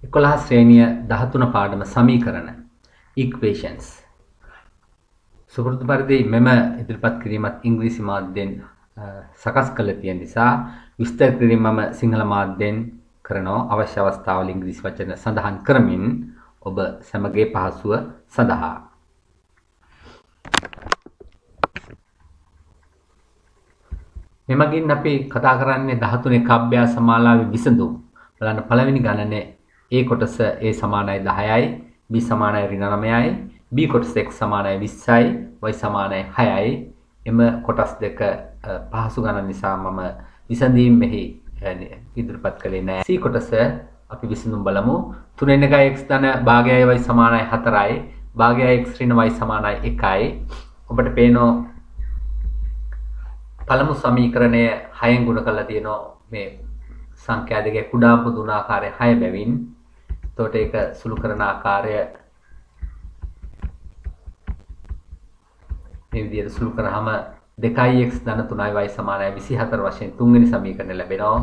11 ශ්‍රේණිය 13 පාඩම සමීකරණ equations සුපුරුදු පරිදි මෙම ඉදිරිපත් කිරීමත් ඉංග්‍රීසි මාධ්‍යයෙන් සකස් කළ තියෙන නිසා විස්තර කිරීම මම සිංහල මාධ්‍යයෙන් කරනවා අවශ්‍ය අවස්ථාවල ඉංග්‍රීසි වචන සඳහන් කරමින් ඔබ සැමගේ පහසුව සඳහා මෙමගින් අපි කතා කරන්නේ 13 ක අභ්‍යාස මාලාවේ විසඳුම් බලන්න පළවෙනි ගණනේ A කොටස A සමානයි 10යි B සමානයි ඍණ 9යි B කොටස x සමානයි 20යි y සමානයි 6යි එම කොටස් දෙක පහසු ගණන් නිසා මම විසඳීම් මෙහි ඉදිරිපත් කළේ නැහැ. C කොටස අපි විසඳුම් බලමු. 3 x ධන භාගයයි y සමානයි 4යි භාගයයි x ඍණ y සමානයි 1යි. ඔබට පේනවා පළමු සමීකරණය 6න් ගුණ කරලා තියෙනවා මේ සංඛ්‍යා දෙකේ කුඩා පොදු ආකාරය 6 බැවින්. එතකොට ඒක සුළු කරන ආකාරය මේ විදිහට සුළු කරාම 2x ධන 3y සමානයි 24 වශයෙන් තුන්වෙනි සමීකරණය ලැබෙනවා.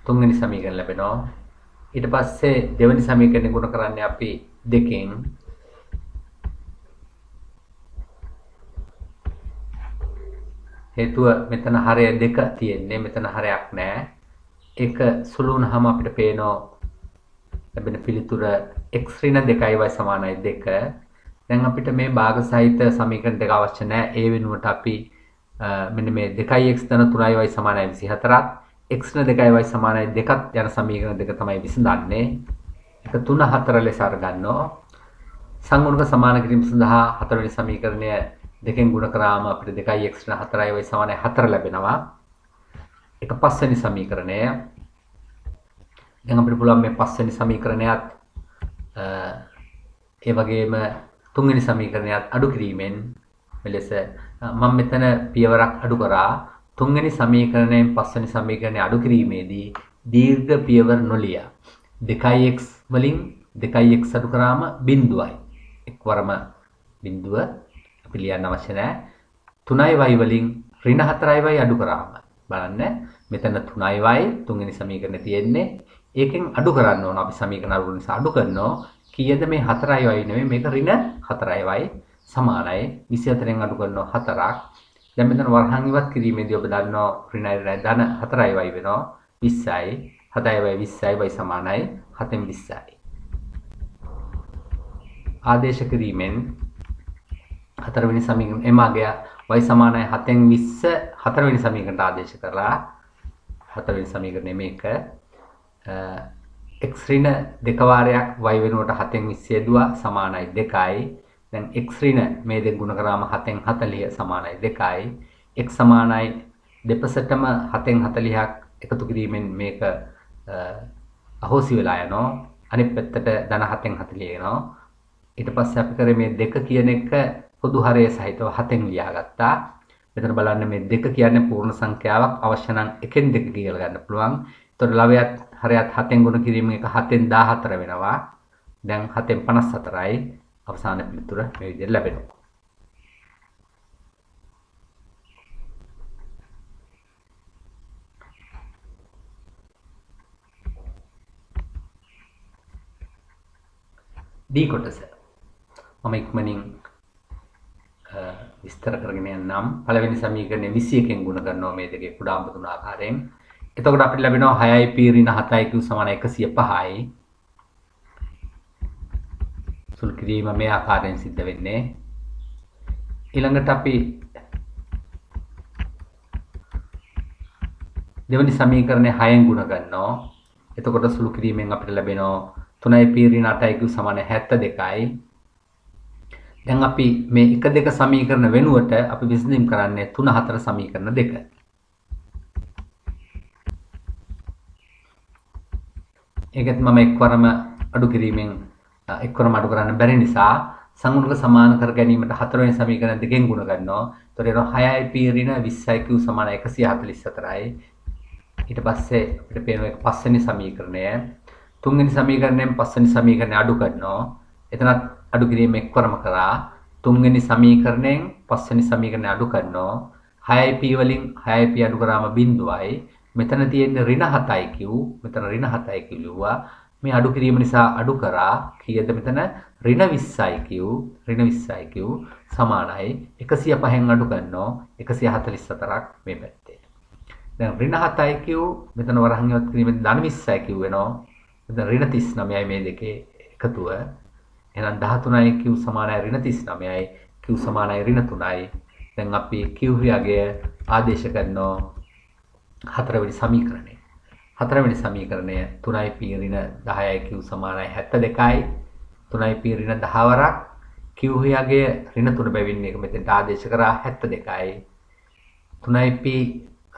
තුන්වෙනි සමීකරණය ලැබෙනවා. ඊට පස්සේ දෙවෙනි සමීකරණය ගුණ කරන්නේ අපි දෙකෙන්. හේතුව මෙතන හරය දෙක තියෙන්නේ මෙතන හරයක් නැහැ. ඒක සුළු වුණාම අපිට පේනවා ලැබෙන පිළිතුර x ඍණ 2y සමානයි 2. දැන් අපිට මේ භාග සහිත සමීකරණ දෙක අවශ්‍ය නැහැ. ඒ වෙනුවට අපි මෙන්න මේ 2x ධන 3y සමානයි 24ත් x ඍණ 2y සමානයි 2ත් යන සමීකරණ දෙක තමයි විසඳන්නේ. ඒක 3 4 ලෙස අරගන්නවා. සංගුණක සමාන කිරීම සඳහා හතරවෙනි සමීකරණය දෙකෙන් ගුණ කරාම අපිට 2x ඍණ 4y සමානයි 4 ලැබෙනවා. ඒක පස්වෙනි සමීකරණය. දැන් අපිට පුළුවන් මේ පස්වෙනි සමීකරණයත් ඒ වගේම තුන්වෙනි සමීකරණයත් අඩු කිරීමෙන් මෙලෙස මම මෙතන පියවරක් අඩු කරා තුන්වෙනි සමීකරණයෙන් පස්වෙනි සමීකරණය අඩු කිරීමේදී දීර්ඝ පියවර නොලිය 2x වලින් 2x අඩු කරාම බිඳුවයි එක්වරම බිඳුව අපි ලියන්න අවශ්‍ය නැහැ 3y වලින් ඍණ 4y අඩු කරාම බලන්න මෙතන 3y තුන්වෙනි සමීකරණේ තියෙන්නේ ඒකෙන් අඩු කරන්න ඕන අපි සමීකරණ අඩු නිසා අඩු කරනවා කීයද මේ 4y නෙමෙයි මේක ඍණ 4y සමානයි 24න් අඩු කරනවා 4ක් දැන් මෙතන වරහන් ඉවත් කිරීමේදී ඔබ දන්නවා ඍණ ධන 4y වෙනවා 20යි 7y 20යි y සමානයි 7න් 20යි ආදේශ කිරීමෙන් හතරවෙනි සමීකරණ එමාගය y සමානයි 7න් 20 හතරවෙනි සමීකරණට ආදේශ කරලා හතරවෙනි සමීකරණය මේක x ඍණ දෙක වාරයක් y වෙනුවට 7න් 20 යෙදුවා සමානයි 2යි. දැන් x ඍණ මේ දෙක ගුණ කරාම 7න් 40 සමානයි 2යි. x සමානයි දෙපසටම 7න් 40ක් එකතු කිරීමෙන් මේක අහෝසි වෙලා යනවා. අනිත් පැත්තට ධන 7න් 40 එනවා. ඊට පස්සේ අපි කරේ මේ දෙක කියන එක පොදු හරය සහිතව 7න් ලියාගත්තා. මෙතන බලන්න මේ දෙක කියන්නේ පූර්ණ සංඛ්‍යාවක් අවශ්‍ය නම් එකෙන් දෙක කියලා ගන්න පුළුවන්. එතකොට ලවයත් හරයත් 7න් ගුණ කිරීම එක 7න් 14 වෙනවා. දැන් 7න් 54යි අවසාන පිළිතුර මේ විදිහට ලැබෙනවා. D කොටස මම ඉක්මනින් විස්තර කරගෙන යන්නම්. පළවෙනි සමීකරණය 21න් ගුණ කරනවා මේ දෙකේ කුඩාම තුන ආකාරයෙන්. එතකොට අපිට ලැබෙනවා 6යි p ඍණ 7යි q සමාන 105යි. සුළු කිරීම මේ ආකාරයෙන් සිද්ධ වෙන්නේ. ඊළඟට අපි දෙවෙනි සමීකරණය 6න් ගුණ කරනවා. එතකොට සුළු කිරීමෙන් අපිට ලැබෙනවා 3යි p ඍණ 8යි q සමාන 72යි. දැන් අපි මේ 1 2 සමීකරණ වෙනුවට අපි විසඳීම් කරන්නේ 3 4 සමීකරණ දෙක. ඒකත් මම එක්වරම අඩු කිරීමෙන් එක්වරම අඩු කරන්න බැරි නිසා සංගුණක සමාන කර ගැනීමට හතරවෙනි සමීකරණ දෙකෙන් ගුණ කරනවා. ඒතකොට එනවා 6යි p ඍණ 20යි q සමාන 144යි. ඊට පස්සේ අපිට පේන එක පස්වෙනි සමීකරණය. තුන්වෙනි සමීකරණයෙන් පස්වෙනි සමීකරණය අඩු කරනවා. එතනත් අඩු කිරීම එක්වරම කරා. තුන්වෙනි සමීකරණයෙන් පස්වෙනි සමීකරණය අඩු කරනවා. 6p වලින් 6p අඩු කරාම 0යි. මෙතන තියෙන්නේ ඍණ 7q. මෙතන ඍණ 7q ලිව්වා. මේ අඩු කිරීම නිසා අඩු කරා කීයද මෙතන ඍණ 20q. ඍණ 20q සමානයි 105න් අඩු කරනවා 144ක් මේ පැත්තේ. දැන් ඍණ 7q මෙතන වරහන් ඉවත් කිරීමෙන් ධන 20q වෙනවා. මෙතන ඍණ 39යි මේ දෙකේ එකතුව. එහෙනම් 13q සමානයි ඍණ 39යි. q සමානයි ඍණ 3යි. දැන් අපි q විභාගය ආදේශ කරනවා හතරවෙනි සමීකරණය. හතරවෙනි සමීකරණය 3p ඍණ 10යි q සමානයි 72යි. 3p ඍණ 10 වරක් q විභාගය ඍණ 3 බැවින් මේක මෙතෙන්ට ආදේශ කරා 72යි. 3p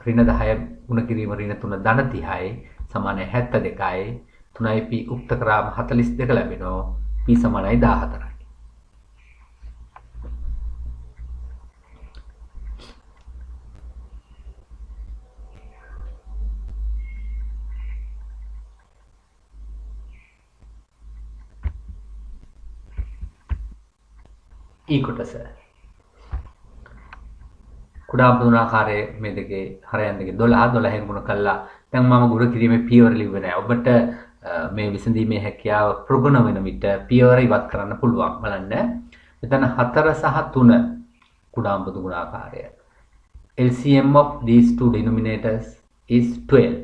ඍණ 10 ගුණ කිරීම ඍණ 3 ධන 30යි සමානයි 72යි. 3p උක්ත කරාම 42 ලැබෙනවා. p සමානයි 14යි. කොටස කුඩා පුදුනාකාරයේ මේ දෙකේ හරයන් දෙකේ 12 12න් ගුණ කළා. දැන් මම ගුණ කිරීමේ පියවර ලිව්වේ නැහැ. ඔබට මේ විසඳීමේ හැකියාව ප්‍රගුණ වෙන විට පියවර ඉවත් කරන්න පුළුවන්. බලන්න. මෙතන 4 සහ 3 කුඩා පුදුනාකාරය. LCM of these two denominators is 12.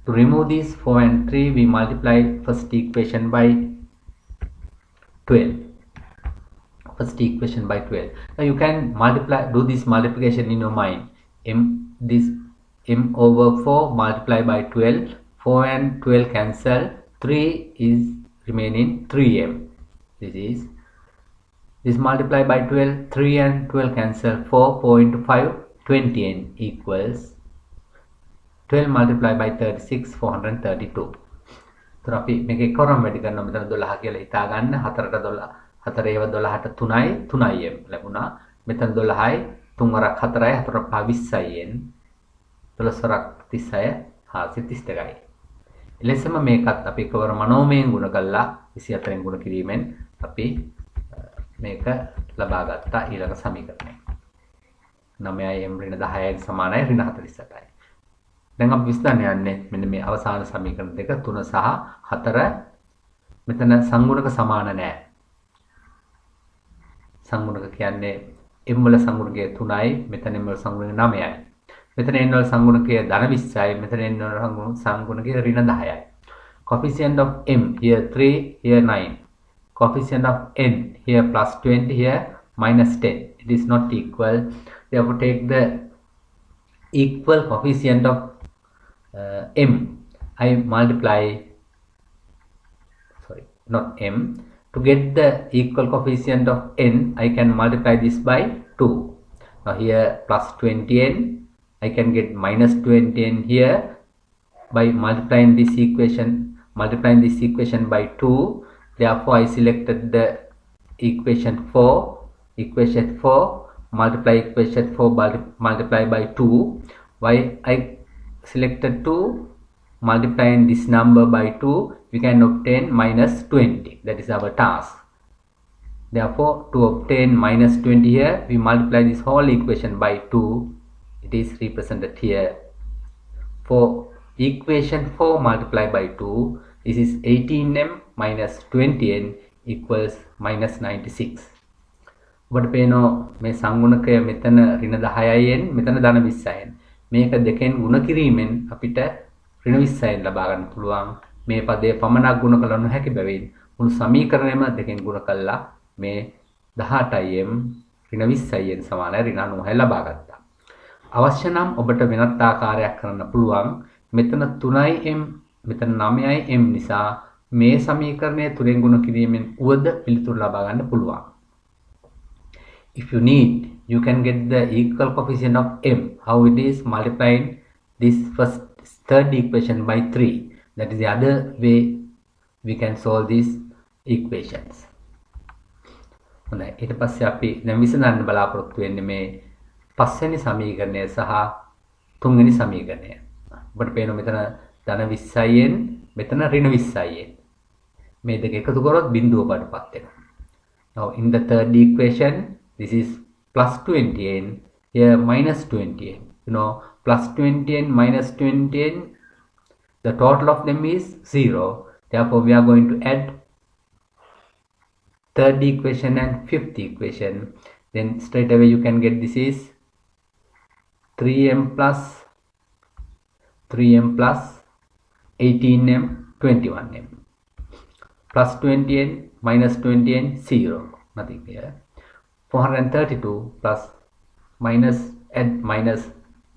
To remove these 4 and 3 we multiply first equation by 12. First equation by 12. Now you can do this multiplication in your mind. M over 4 multiply by 12. 4 and 12 cancel. 3 is remaining 3m. This multiply by 12. 3 and 12 cancel. 4 into 5 20n equals 12 multiply by 36 432. तो අපි මේකේ කරම් වැඩි කරනවා. මෙතන 12 කියලා හිතා ගන්න. 4ට 12 4 ඒව 12ට 3යි 3im ලැබුණා. මෙතන 12යි 3 වරක් 4යි 4 පහ 20යින් 12 වරක් 36 432යි. එලෙසම මේකත් අපි කවර මනෝමයෙන් ගුණ කළා 24න් ගුණ කිරීමෙන් අපි මේක ලබා ගත්තා ඊළඟ සමීකරණය. 9im ඍණ 10යි සමානයි ඍණ 48යි. දැන් අපි විශ්ලේෂණය යන්නේ මෙන්න මේ අවසාන සමීකරණ දෙක 3 සහ 4 මෙතන සංගුණක සමාන නැහැ. සංගුණක කියන්නේ m වල සංගුණකය 3යි මෙතන m වල සංගුණකය 9යි. මෙතන n වල සංගුණකය ධන 20යි මෙතන n වල සංගුණකය ඍණ 10යි. Coefficient of m here 3 here 9. Coefficient of n here plus 20 here minus 10. It is not equal. Therefore take the equal coefficient of m. I multiply not m. To get the equal coefficient of n, I can multiply this by 2. Now here plus 20n, I can get minus 20n here by multiplying this equation by 2. Therefore, I selected the equation 4. Equation 4 multiply equation 4 multiply by 2. Why I selected 2? Multiplying this number by 2, we can obtain minus 20. That is our task. Therefore, to obtain minus 20 here, we multiply this whole equation by 2. It is represented here. For equation 4 multiplied by 2, this is 18m minus 20n equals minus 96. ඔබට පේනවා මේ සංගුණකය මෙතන ඍණ 10යින් මෙතන ධන 20යින්. මේක දෙකෙන් ගුණ කිරීමෙන් අපිට ඍණ 20යින් ලබා ගන්න පුළුවන්. මේ පදයේ පමණක් ගුණ කළ නොහැකි බැවින් මුළු සමීකරණයම දෙකෙන් ගුණ කළා මේ 18im ඍණ 20යින් සමානයි ඍණ 90යි ලබා ගත්තා. අවශ්‍ය නම් ඔබට වෙනත් ආකාරයක් කරන්න පුළුවන්. මෙතන 3im මෙතන 9im නිසා මේ සමීකරණය තුනෙන් ගුණ කිරීමෙන් උවද පිළිතුරු ලබා ගන්න පුළුවන්. If you need, you can get the equal coefficient of m. How it is multiplying this third equation by 3. That is the other way we can solve these equations. හොඳයි ඊට පස්සේ අපි දැන් විසඳන්න බලාපොරොත්තු වෙන්නේ මේ පස්වෙනි සමීකරණය සහ තුන්වෙනි සමීකරණය. ඔබට පේනවා මෙතන ධන 20යින් මෙතන ඍණ 20යින්. මේ දෙක එකතු කරොත් බිඳුව බඩපත් වෙනවා. Now in the third equation this is plus 20n, Here minus 20n, plus 20n minus 20n, the total of them is 0. Therefore, we are going to add third equation and fifth equation. Then straight away you can get this is 3m plus 18m 21m plus 20n minus 20n 0, nothing here. 432 plus minus add minus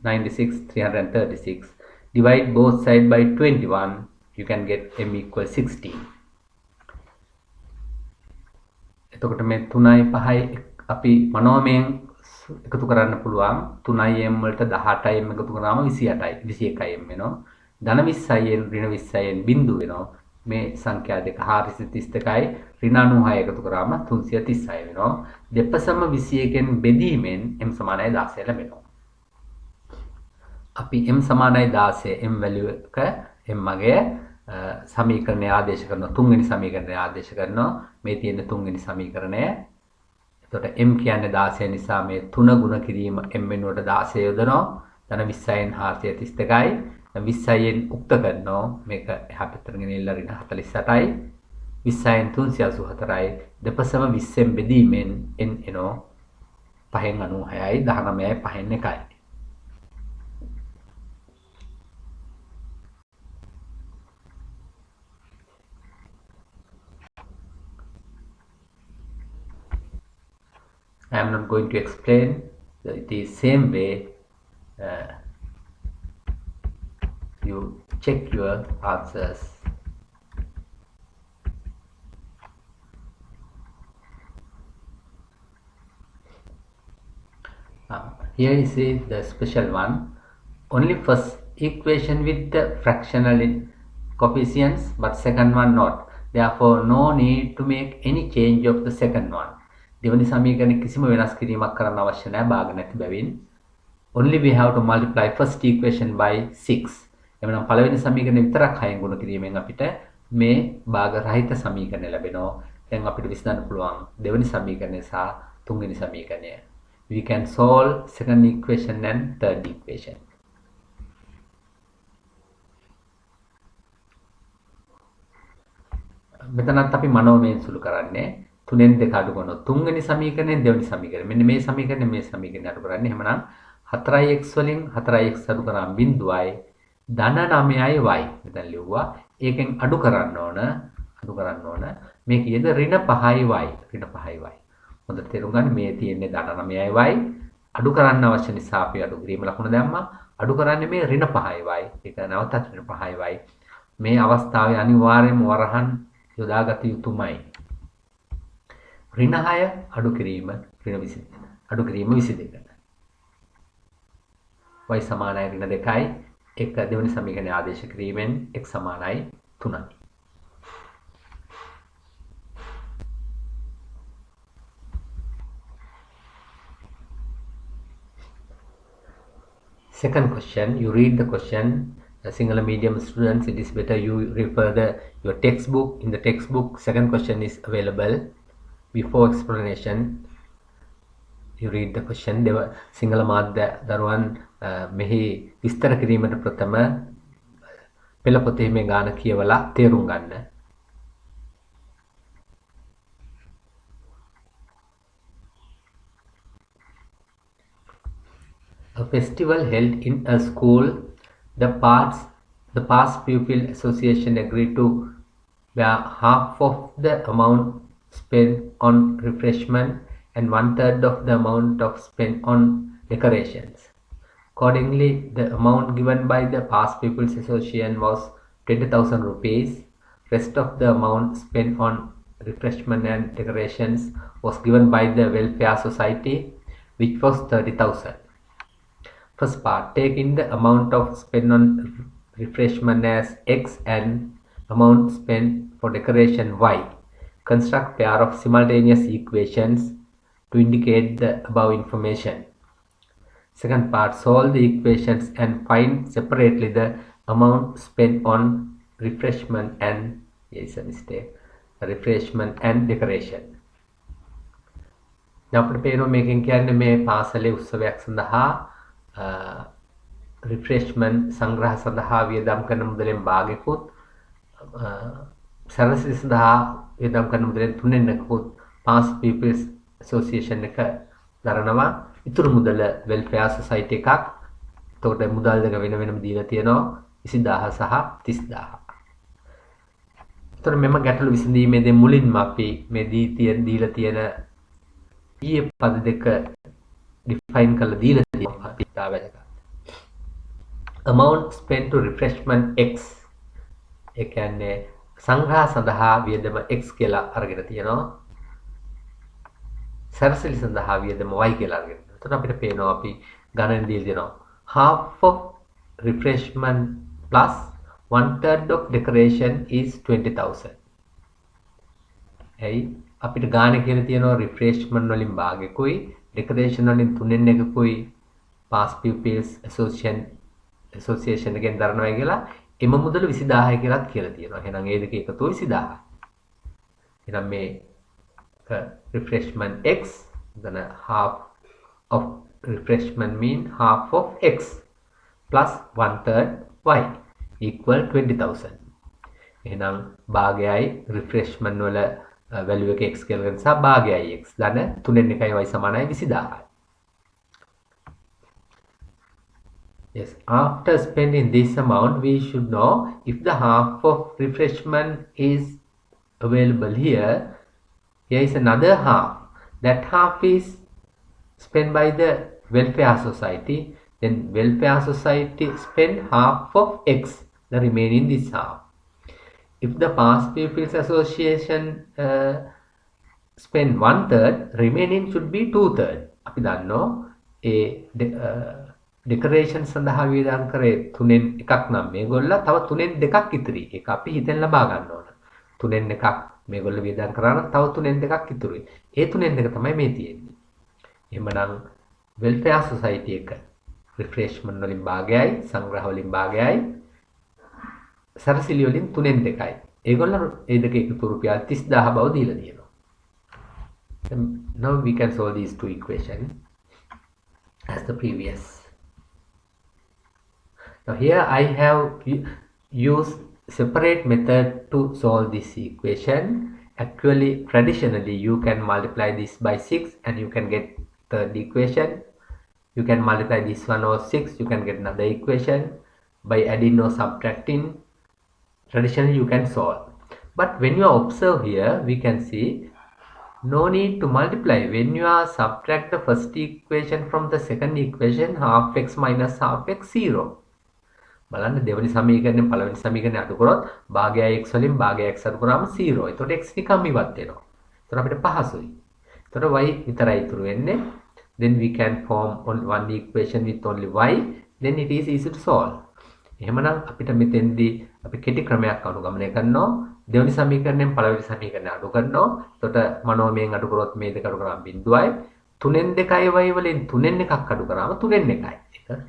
96 336, divide both sides by 21, you can get m equals 16. එතකොට මේ 3යි 5යි අපි මනෝමයෙන් එකතු කරන්න පුළුවන්. 3යි m වලට 18යි m එකතු කරාම 28යි 21යි m වෙනවා. ධන 20යි n ඍණ 20යි n බිංදු වෙනවා. මේ සංඛ්‍යා දෙක 432යි ඍණ 96 එකතු කරාම 336 වෙනවා. දෙපසම 21න් බෙදීමෙන් m සමානයි 16 ලැබෙනවා. අපි m සමානයි 16 m වැලියු එක m මගේ සමීකරණය ආදේශ කරනවා. තුන්වෙනි සමීකරණය ආදේශ කරනවා. මේ තියෙන තුන්වෙනි සමීකරණය. එතකොට m කියන්නේ 16 නිසා මේ 3 ගුණ කිරීම m වෙනුවට 16 යොදනවා. ධන 20න් 432යි 20න් උක්ත කරනවා. මේක එහා පැත්තට ගෙනියලා ඍණ 48යි 20න් 384යි දෙපසම 20න් බෙදීමෙන් n එනවා 5න් 96යි 19යි 5න් 1යි. I am not going to explain. It is same way. You check your answers. Here is the special one. Only first equation with the fractional coefficients, but second one not. Therefore, no need to make any change of the second one. දෙවනි සමීකරණය කිසිම වෙනස් කිරීමක් කරන්න අවශ්‍ය නැහැ භාග නැති බැවින්. Only we have to multiply first equation by 6. එමනම් පළවෙනි සමීකරණය විතරක් 6න් ගුණ කිරීමෙන් අපිට මේ භාග රහිත සමීකරණය ලැබෙනවා. දැන් අපිට විසඳන්න පුළුවන් දෙවනි සමීකරණය සහ තුන්වෙනි සමීකරණය. We can solve second equation and third equation. මෙතනත් අපි මනෝමයෙන් සුළු කරන්නේ 3න් 2 අඩු කරනවා. තුන්වෙනි සමීකරණයෙන් දෙවෙනි සමීකරණය. මෙන්න මේ සමීකරණය මේ සමීකරණය අඩු කරන්නේ. එහෙමනම් 4x වලින් 4x අඩු කරාම බිඳුවයි ධන 9යි y. මෙතන ලිව්වා. ඒකෙන් අඩු කරන්න ඕන. මේ කීයද? ඍණ 5යි y. ඍණ 5යි y. හොඳට තේරුම් ගන්න මේ තියෙන්නේ ධන 9යි y. අඩු කරන්න අවශ්‍ය නිසා අපි අඩු කිරීම ලකුණ දැම්මා. අඩු කරන්නේ මේ ඍණ 5යි y. ඒක නැවතත් ඍණ 5යි y. මේ අවස්ථාවේ අනිවාර්යයෙන්ම වරහන් යොදාගත යුතුමයි. ඍණ 6 අඩු කිරීම ඍණ 22. අඩු කිරීම 22. y සමානයි ඍණ 2යි. එක දෙවෙනි සමීකරණය ආදේශ කිරීමෙන් x සමානයි 3යි. Second question, you read the question. Sinhala medium students, it is better you refer your textbook. In the textbook, second question is available. Before explanation, you read the question. Sinhala මාධ්‍ය දරුවන් මෙහි විස්තර කිරීමට ප්‍රථම පෙළ පොතේ මේ ගාන කියවලා තේරුම් ගන්න. A festival held in a school. The past pupil association agreed to bear half of the amount spent on refreshment and 1/3 of the amount of spent on decorations. Accordingly, the amount given by the past pupils association was 20,000 rupees. Rest of the amount spent on refreshment and decorations was given by the welfare society, which was 30,000. First part, take in the amount of spent on refreshment as x and amount spent for decoration y. Construct pair of simultaneous equations to indicate the above information. Second part, solve the equations and find separately the amount spent on refreshment and refreshment and decoration. දැන් අපිට පේනවා මේකෙන් කියන්නේ මේ පාසලේ උත්සවයක් සඳහා රිෆ්‍රෙෂ්මන්ට් සංග්‍රහ සඳහා වියදම් කරන මුදලෙන් භාගයකුත් සැරසිලි සඳහා වියදම් කරන මුදලෙන් 3/4කුත් පාස් පීපල්ස් ඇසෝසියේෂන් එක දරනවා. ඉතුරු මුදල වෙල්ෆෙයාර් සොසයිටි එකක්. එතකොට මුදල් දෙක වෙන වෙනම දීලා තියෙනවා 20000 සහ 30000. එතකොට මෙම ගැටලු විසඳීමේදී මුලින්ම අපි මේ දීලා තියෙන ඊයේ පද දෙක ඩිෆයින් කරලා දීලා තියෙනවා. ඉතා වැදගත්. amount spent to refreshment x ඒ කියන්නේ සංග්‍රහ සඳහා වියදම x කියලා අරගෙන තියෙනවා. සැරසිලි සඳහා වියදම y කියලා අරගෙන. එතකොට අපිට පේනවා අපි ගණන් දීලා දෙනවා. half of refreshment plus 1/3 of decoration is 20,000. එයි අපිට ගාණ කියලා තියෙනවා රිෆ්‍රෙෂ්මන්ට් වලින් භාගයකුයි ඩෙකොරේෂන් වලින් 3/1කුයි පාස් pupils association එකෙන් දරනවා කියලා එම මුදල 20000යි කියලාත් කියලා තියෙනවා. එහෙනම් ඒ දෙක එකතු 20000යි. එහෙනම් මේ refreshment x then half of refreshment mean half of x plus 1/3 y equal 20,000. එහෙනම් භාගයයි refreshment වල value එක x කියලා නිසා භාගයයි x ධන 3/1යි y සමානයි 20000යි. Yes, after spending this amount, we should know if the half of refreshment is available here. Here is another half. That half is spent by the welfare society. Then welfare society spend half of x, the remaining this half. If the past pupils association spend 1/3, remaining should be 2/3. අපි දන්නෝ ඒ decoration සඳහා වියදම් කරේ 3/1ක් නම් මේගොල්ල තව 3/2ක් ඉතිරි. ඒක අපි හිතෙන් ලබා ගන්න ඕන. 3/1ක් මේගොල්ල වියදම් කරා නම් තව 3/2ක් ඉතුරුයි. ඒ 3/2 තමයි මේ තියෙන්නේ. එහෙමනම් වෙල්ෆෙයාර් සොසයිටි එක රිෆ්‍රෙෂ්මන්ට් වලින් භාගයයි සංග්‍රහ වලින් භාගයයි සරසිලි වලින් 3/2යි. ඒගොල්ල ඒ දෙක එකතු රුපියල් 30000 බව දීලා තියෙනවා. Now we can solve these two equations as the previous. Now here I have used separate method to solve this equation. Actually, traditionally you can multiply this by 6 and you can get third equation. You can multiply this one or 6, you can get another equation. By adding or subtracting, traditionally you can solve. But when you observe here, we can see no need to multiply. When you are subtract the first equation from the second equation, half x minus half x 0. බලන්න දෙවෙනි සමීකරණයෙන් පළවෙනි සමීකරණය අඩු කරොත් භාගයයි x වලින් භාගයයි x අඩු කරාම 0. එතකොට x නිකම්ම ඉවත් වෙනවා. එතකොට අපිට පහසුයි. එතකොට y විතරයි ඉතුරු වෙන්නේ. Then we can form one equation with only y. Then it is easy to solve. එහෙමනම් අපිට මෙතෙන්දී අපි කෙටි ක්‍රමයක් අනුගමනය කරනවා. දෙවෙනි සමීකරණයෙන් පළවෙනි සමීකරණය අඩු කරනවා. එතකොට මනෝමයෙන් අඩු කරොත් මේ දෙක අඩු කරාම 0යි. 3/2යි y වලින් 3/1ක් අඩු කරාම 3/1යි.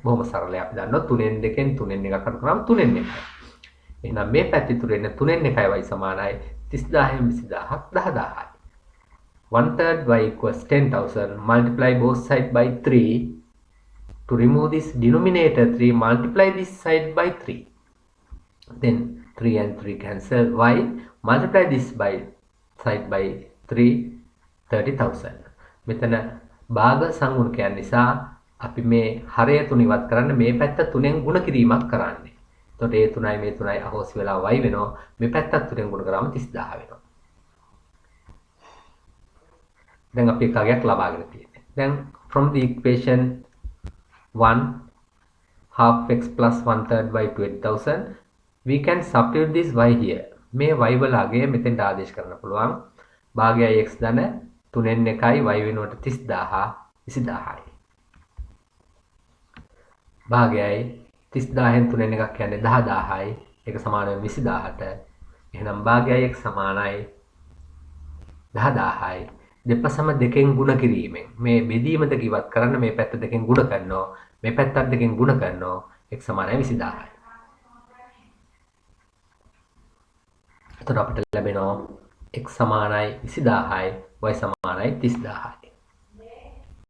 බොහොම සරලයි. අපි දන්නවා 3/2ෙන් 3/1ක් අඩු කරාම 3/1යි. එහෙනම් මේ පැත්තේ ඉතුරු වෙන්නේ 3/1යි y සමානයි 30000න් 20000ක් 10000යි. 1/3 y equals 10,000. Multiply both sides by 3. To remove this denominator 3, multiply this side by 3. Then 3 and 3 cancel. Y multiply this by side by 3, 30,000. මෙතන භාග සංගුණකයන් නිසා අපි මේ හරය තුන ඉවත් කරන්න මේ පැත්ත 3ෙන් ගුණ කිරීමක් කරන්නේ. එතකොට ඒ 3යි මේ 3යි අහෝසි වෙලා y වෙනවා. මේ පැත්තත් 3ෙන් ගුණ කරාම 30000 වෙනවා. දැන් අපි එකගයක් ලබාගෙන තියෙන්නේ. දැන් from the equation 1 half x plus 1/3 by 20,000 we can substitute this y here. මේ y වල අගය මෙතෙන්ට ආදේශ කරන්න පුළුවන්. භාගයයි x ධන 3/1යි y වෙනුවට 30000 20000යි. භාගයයි 30000න් 3/1ක් කියන්නේ 10000යි. ඒක සමාන වෙන 20000ට. එහෙනම් භාගයයි x සමානයි 10000යි. දෙපසම දෙකෙන් ගුණ කිරීමෙන් මේ බෙදීම දෙක ඉවත් කරන්න මේ පැත්ත දෙකෙන් ගුණ කරනවා. මේ පැත්තත් දෙකෙන් ගුණ කරනවා. x සමානයි 20000යි. එතකොට අපිට ලැබෙනවා x සමානයි 20000යි y සමානයි 30000යි.